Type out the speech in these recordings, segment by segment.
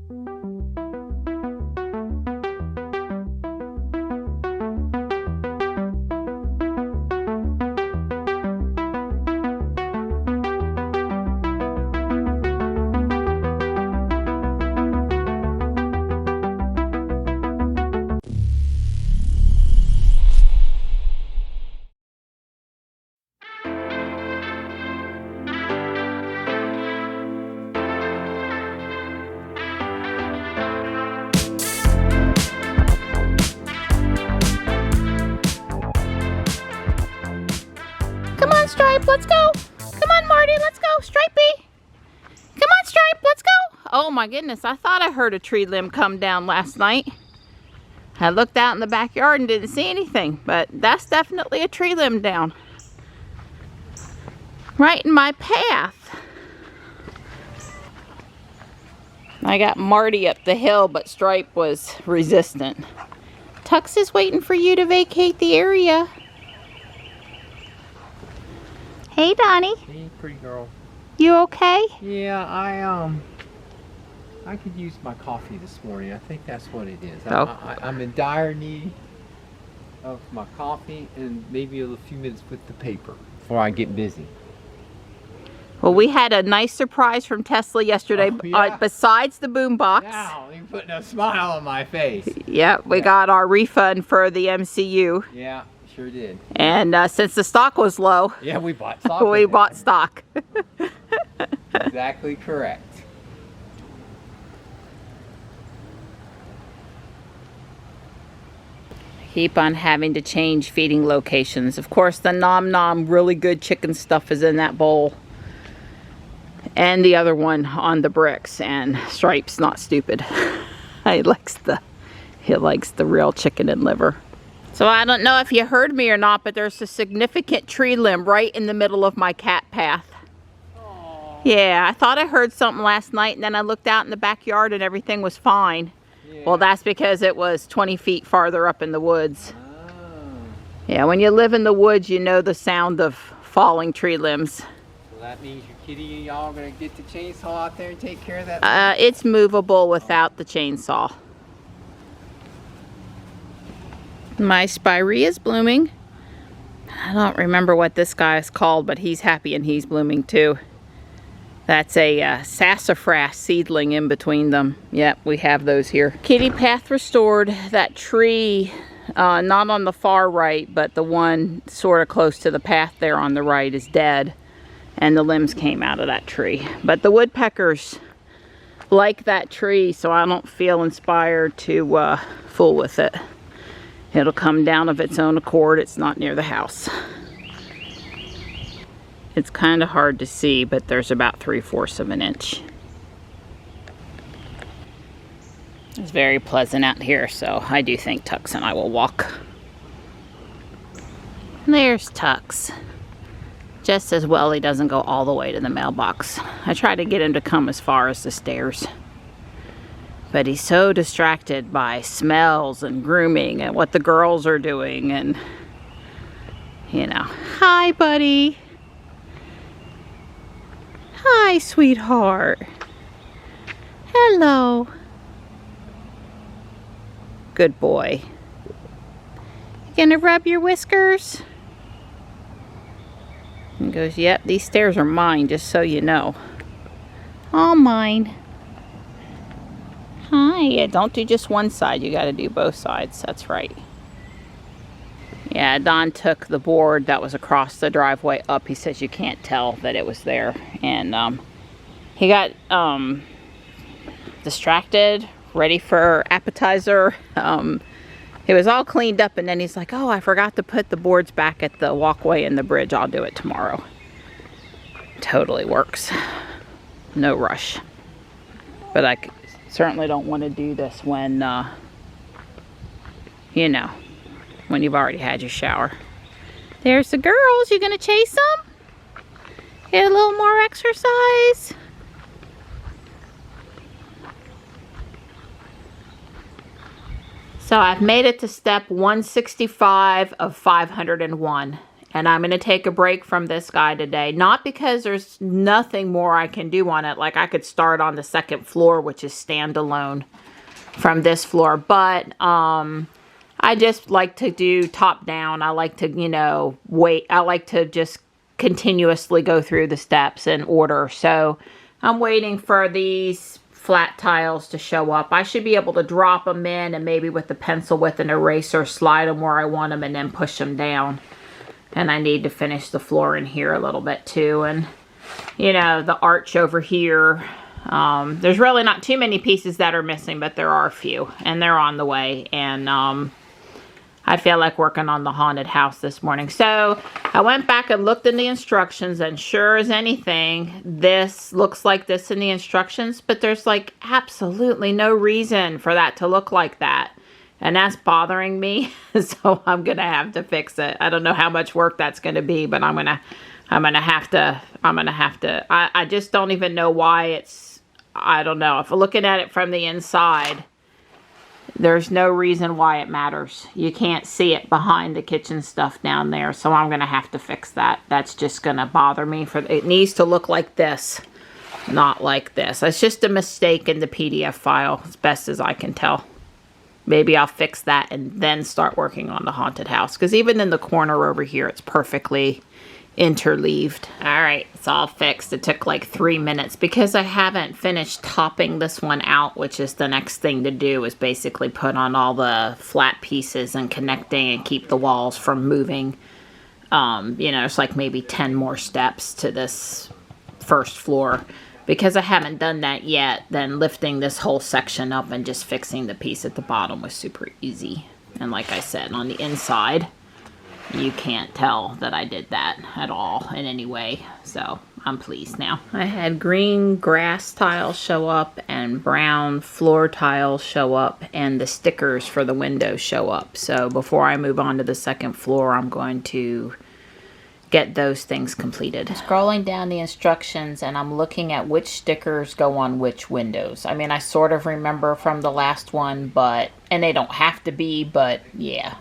Come on, Stripe, let's go. Come on, Marty, let's go. Stripey. Come on, Stripe, let's go. Oh my goodness, I thought I heard a tree limb come down last night. I looked out in the backyard and didn't see anything, but that's definitely a tree limb down. Right in my path. I got Marty up the hill, but Stripe was resistant. Tux is waiting for you to vacate the area. Hey, Donnie. Hey, pretty girl. You okay? Yeah, I could use my coffee this morning. I think that's what it is. Oh. I'm in dire need of my coffee and maybe a few minutes with the paper before I get busy. Well, we had a nice surprise from Tesla yesterday. Oh, yeah. Besides the boom box. Now you're putting a smile on my face. Yeah, we got our refund for the MCU. Yeah, sure did. And since the stock was low, Yeah, we bought stock. we bought stock. Exactly correct. Keep on having to change feeding locations. Of course, the Nom Nom really good chicken stuff is in that bowl. And the other one on the bricks. And Stripe's not stupid. he likes the real chicken and liver. So I don't know if you heard me or not, but there's a significant tree limb right in the middle of my cat path. Aww. Yeah, I thought I heard something last night, and then I looked out in the backyard and everything was fine. Yeah. Well, that's because it was 20 feet farther up in the woods. Oh. Yeah, when you live in the woods, you know the sound of falling tree limbs. So that means your kitty and y'all are going to get the chainsaw out there and take care of that? It's movable without the chainsaw. My spirea is blooming. I don't remember what this guy is called, but he's happy and he's blooming too. That's a sassafras seedling in between them. Yep, we have those here. Kitty path restored. That tree, not on the far right, but the one sort of close to the path there on the right is dead. And the limbs came out of that tree. But the woodpeckers like that tree, so I don't feel inspired to fool with it. It'll come down of its own accord. It's not near the house. It's kind of hard to see, but there's about 3/4 of an inch. It's very pleasant out here, so I do think Tux and I will walk. There's Tux. Just as well he doesn't go all the way to the mailbox. I try to get him to come as far as the stairs. But he's so distracted by smells and grooming and what the girls are doing and, you know. Hi, buddy. Hi, sweetheart. Hello. Good boy. You gonna rub your whiskers? He goes, yep, these stairs are mine, just so you know. All mine. Hi, yeah, don't do just one side, you gotta do both sides, that's right. Yeah, Don took the board that was across the driveway up. He says you can't tell that it was there. And he got distracted, ready for appetizer. It was all cleaned up and then he's like, oh, I forgot to put the boards back at the walkway and the bridge. I'll do it tomorrow. Totally works. No rush. But I certainly don't want to do this when, you know, when you've already had your shower. There's the girls. You gonna chase them? Get a little more exercise? So I've made it to step 165 of 501. And I'm going to take a break from this guy today. Not because there's nothing more I can do on it. Like I could start on the second floor, which is standalone from this floor. But I just like to do top down. I like to, you know, wait. I like to just continuously go through the steps in order. So I'm waiting for these flat tiles to show up. I should be able to drop them in and maybe with the pencil with an eraser slide them where I want them and then push them down. And I need to finish the floor in here a little bit too. And, you know, the arch over here. There's really not too many pieces that are missing, but there are a few. And they're on the way. And I feel like working on the haunted house this morning. So I went back and looked in the instructions, and sure as anything, this looks like this in the instructions, but there's like absolutely no reason for that to look like that. And that's bothering me. So I'm going to have to fix it. I don't know how much work that's going to be, but I'm going to have to, I just don't even know why it's, I don't know. If I'm looking at it from the inside, there's no reason why it matters. You can't see it behind the kitchen stuff down there. So I'm going to have to fix that. That's just going to bother me. It needs to look like this, not like this. It's just a mistake in the PDF file, as best as I can tell. Maybe I'll fix that and then start working on the haunted house. Because even in the corner over here, it's perfectly interleaved. All right, it's all fixed. It took like 3 minutes because I haven't finished topping this one out, which is the next thing to do, is basically put on all the flat pieces and connecting and keep the walls from moving. You know, it's like maybe 10 more steps to this first floor. Because I haven't done that yet, then lifting this whole section up and just fixing the piece at the bottom was super easy. And like I said, on the inside, you can't tell that I did that at all in any way. So I'm pleased now. I had green grass tiles show up and brown floor tiles show up and the stickers for the windows show up. So before I move on to the second floor, I'm going to get those things completed. Scrolling down the instructions and I'm looking at which stickers go on which windows. I mean, I sort of remember from the last one, and they don't have to be, but yeah.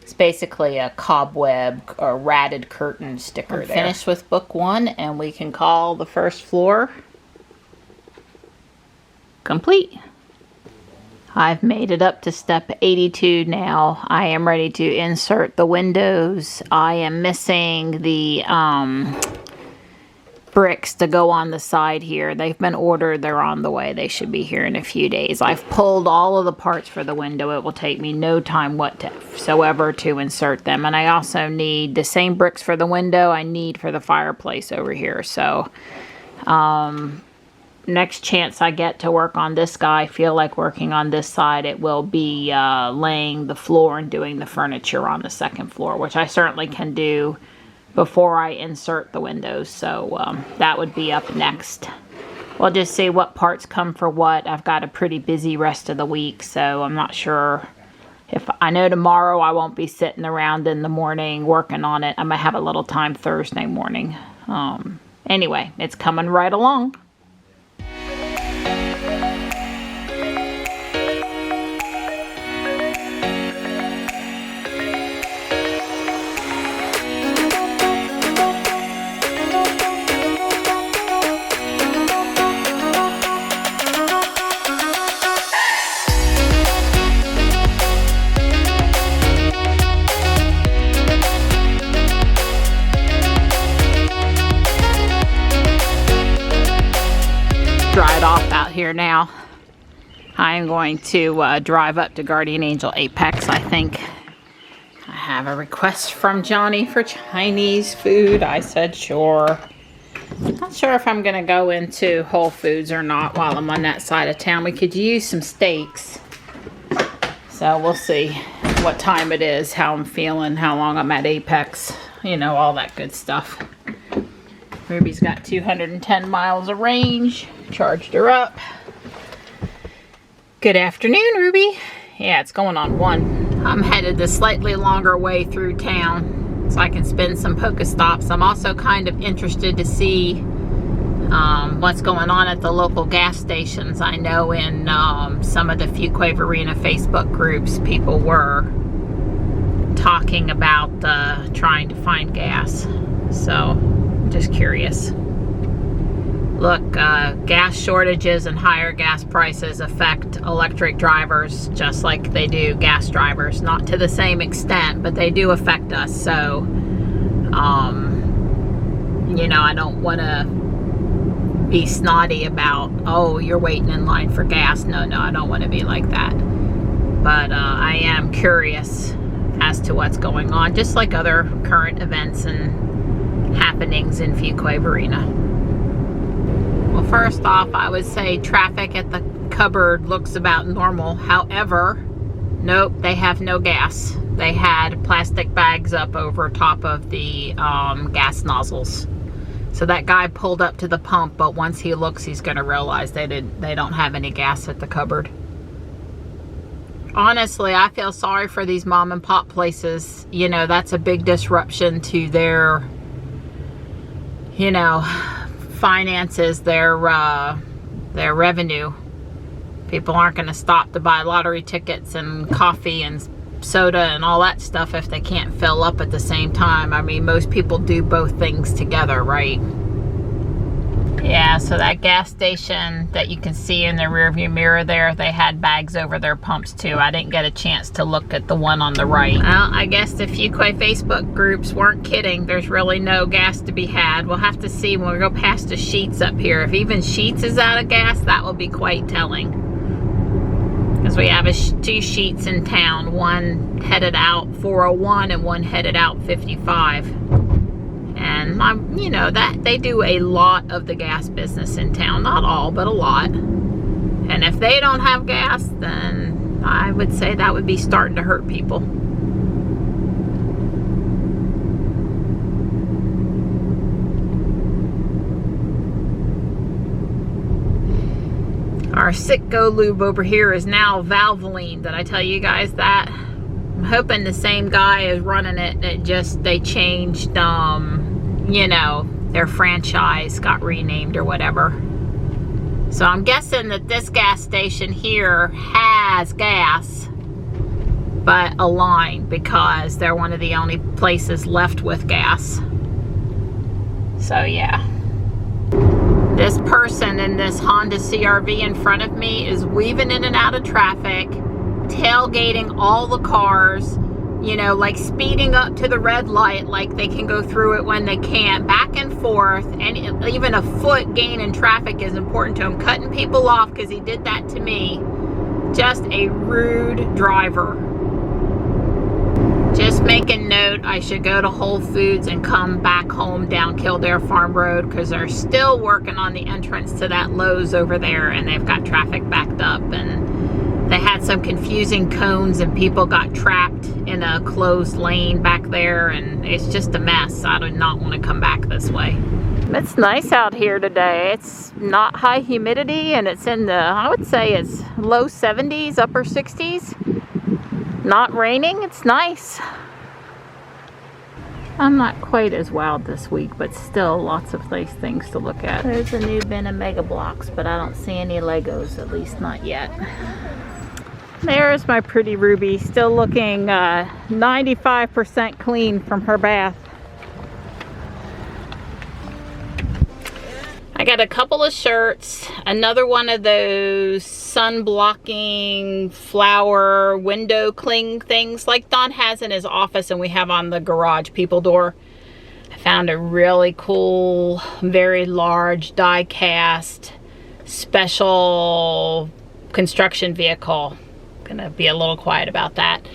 It's basically a cobweb or ratted curtain sticker. I'm finished with book 1 and we can call the first floor complete. I've made it up to step 82 now. I am ready to insert the windows. I am missing the bricks to go on the side here. They've been ordered. They're on the way. They should be here in a few days. I've pulled all of the parts for the window. It will take me no time whatsoever to insert them. And I also need the same bricks for the window I need for the fireplace over here. So, next chance I get to work on this guy, I feel like working on this side, it will be laying the floor and doing the furniture on the second floor, which I certainly can do before I insert the windows. So that would be up next. We'll just see what parts come for what. I've got a pretty busy rest of the week, so I'm not sure if I know tomorrow I won't be sitting around in the morning working on it. I might have a little time Thursday morning. Anyway, it's coming right along. Dry it off out here now. I am going to drive up to Guardian Angel Apex. I think I have a request from Johnny for Chinese food. I said sure. Not sure if I'm going to go into Whole Foods or not while I'm on that side of town. We could use some steaks. So we'll see what time it is, how I'm feeling, how long I'm at Apex. You know, all that good stuff. Ruby's got 210 miles of range. Charged her up. Good afternoon, Ruby. Yeah, it's going on 1. I'm headed the slightly longer way through town so I can spend some Pokestops. I'm also kind of interested to see what's going on at the local gas stations. I know in some of the Fuquay Arena Facebook groups, people were talking about trying to find gas. So I'm just curious. Look, gas shortages and higher gas prices affect electric drivers just like they do gas drivers. Not to the same extent, but they do affect us. So, you know, I don't want to be snotty about, oh, you're waiting in line for gas. No, I don't want to be like that. But I am curious as to what's going on, just like other current events and happenings in Fuquay-Varina. Well, first off, I would say traffic at the cupboard looks about normal. However, nope, they have no gas. They had plastic bags up over top of the gas nozzles. So that guy pulled up to the pump, but once he looks, he's going to realize they don't have any gas at the cupboard. Honestly, I feel sorry for these mom and pop places. You know, that's a big disruption to their, you know, finances, their revenue. People aren't going to stop to buy lottery tickets and coffee and soda and all that stuff if they can't fill up at the same time. I mean, most people do both things together, right? Yeah, so that gas station that you can see in the rearview mirror there, they had bags over their pumps too. I didn't get a chance to look at the one on the right. Well, I guess the Fuquay Facebook groups weren't kidding. There's really no gas to be had. We'll have to see when we go past the Sheets up here. If even Sheets is out of gas, that will be quite telling. Because we have two Sheets in town, one headed out 401 and one headed out 55. And you know, that they do a lot of the gas business in town. Not all, but a lot. And if they don't have gas, then I would say that would be starting to hurt people. Our Citgo lube over here is now Valvoline. Did I tell you guys that? I'm hoping the same guy is running it. They changed, you know, their franchise got renamed or whatever. So I'm guessing that this gas station here has gas, but a line, because they're one of the only places left with gas. So yeah. This person in this Honda CR-V in front of me is weaving in and out of traffic, tailgating all the cars, you know, like speeding up to the red light like they can go through it when they can't, back and forth, and even a foot gain in traffic is important to him, cutting people off because he did that to me. Just a rude driver. Just making note, I should go to Whole Foods and come back home down Kildare Farm Road, because they're still working on the entrance to that Lowe's over there, and they've got traffic backed up, and they had some confusing cones and people got trapped in a closed lane back there, and it's just a mess. I do not want to come back this way. It's nice out here today. It's not high humidity, and it's in the, I would say it's low 70s, upper 60s. Not raining, it's nice. I'm not quite as wild this week, but still lots of nice things to look at. There's a new bin of Mega Blocks, but I don't see any Legos, at least not yet. There's my pretty Ruby, still looking 95% clean from her bath. I got a couple of shirts, another one of those sun blocking flower window cling things like Don has in his office and we have on the garage people door. I found a really cool, very large die cast special construction vehicle. Gonna be a little quiet about that.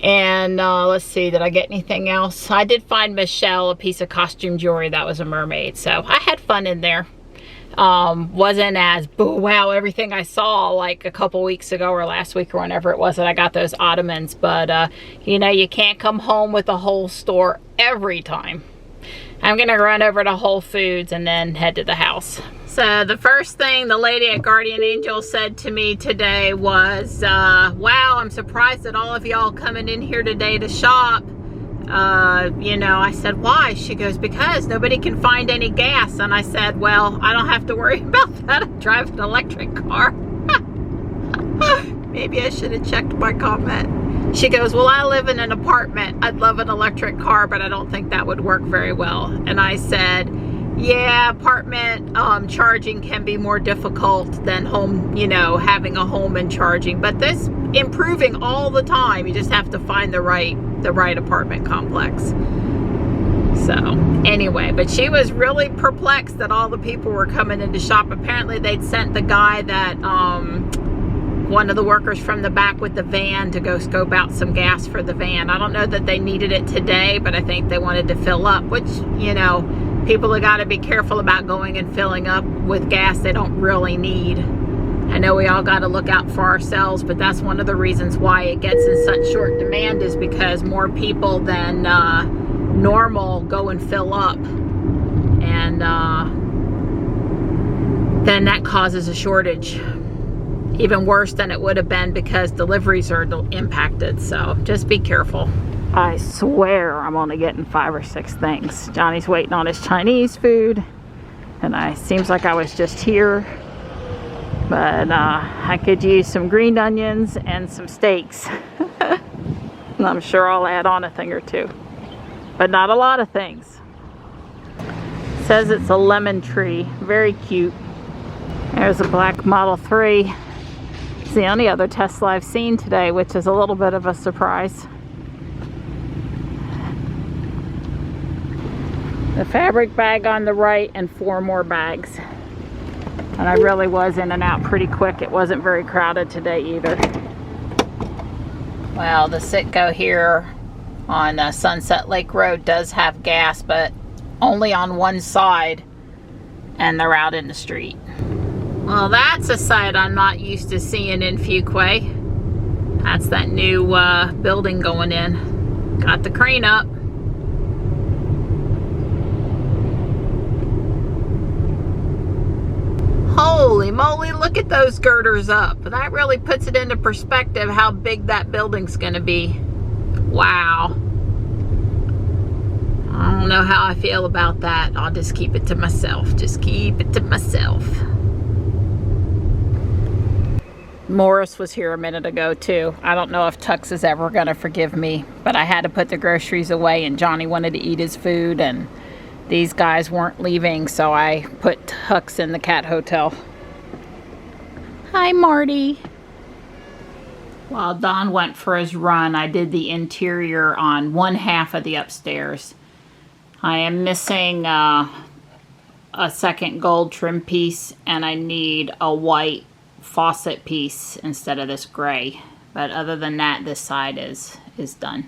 And let's see, did I get anything else? I did find Michelle a piece of costume jewelry that was a mermaid, so I had fun in there. Wasn't as wow everything I saw like a couple weeks ago or last week or whenever it was that I got those ottomans, but you know, you can't come home with the whole store every time. I'm gonna run over to Whole Foods and then head to the house. So the first thing the lady at Guardian Angel said to me today was, wow, I'm surprised that all of y'all coming in here today to shop. You know, I said, why? She goes, because nobody can find any gas. And I said, well, I don't have to worry about that. I drive an electric car. Maybe I should have checked my comment. She goes, well, I live in an apartment. I'd love an electric car, but I don't think that would work very well. And I said, yeah, apartment charging can be more difficult than home, you know, having a home and charging. But this improving all the time. You just have to find the right apartment complex. So anyway, but she was really perplexed that all the people were coming in to shop. Apparently they'd sent the guy that one of the workers from the back with the van to go scope out some gas for the van. I don't know that they needed it today, but I think they wanted to fill up, which, you know, people have got to be careful about going and filling up with gas they don't really need. I know we all got to look out for ourselves, but that's one of the reasons why it gets in such short demand, is because more people than normal go and fill up. And then that causes a shortage. Even worse than it would have been, because deliveries are impacted. So just be careful. I swear I'm only getting 5 or 6 things. Johnny's waiting on his Chinese food, and seems like I was just here. But I could use some green onions and some steaks. And I'm sure I'll add on a thing or two, but not a lot of things. It says it's a lemon tree. Very cute. There's a black Model 3. It's the only other Tesla I've seen today, which is a little bit of a surprise. The fabric bag on the right and 4 more bags. And I really was in and out pretty quick. It wasn't very crowded today either. Well, the Citgo here on Sunset Lake Road does have gas, but only on one side, and they're out in the street. Well, that's a sight I'm not used to seeing in Fuquay. That's that new building going in. Got the crane up. Holy moly, look at those girders up. That really puts it into perspective how big that building's gonna be. Wow. I don't know how I feel about that. I'll just keep it to myself. Just keep it to myself. Morris was here a minute ago too. I don't know if Tux is ever gonna forgive me, but I had to put the groceries away, and Johnny wanted to eat his food, and these guys weren't leaving, so I put Tux in the cat hotel. Hi, Marty. While Don went for his run, I did the interior on one half of the upstairs. I am missing a second gold trim piece, and I need a white faucet piece instead of this gray. But other than that, this side is done.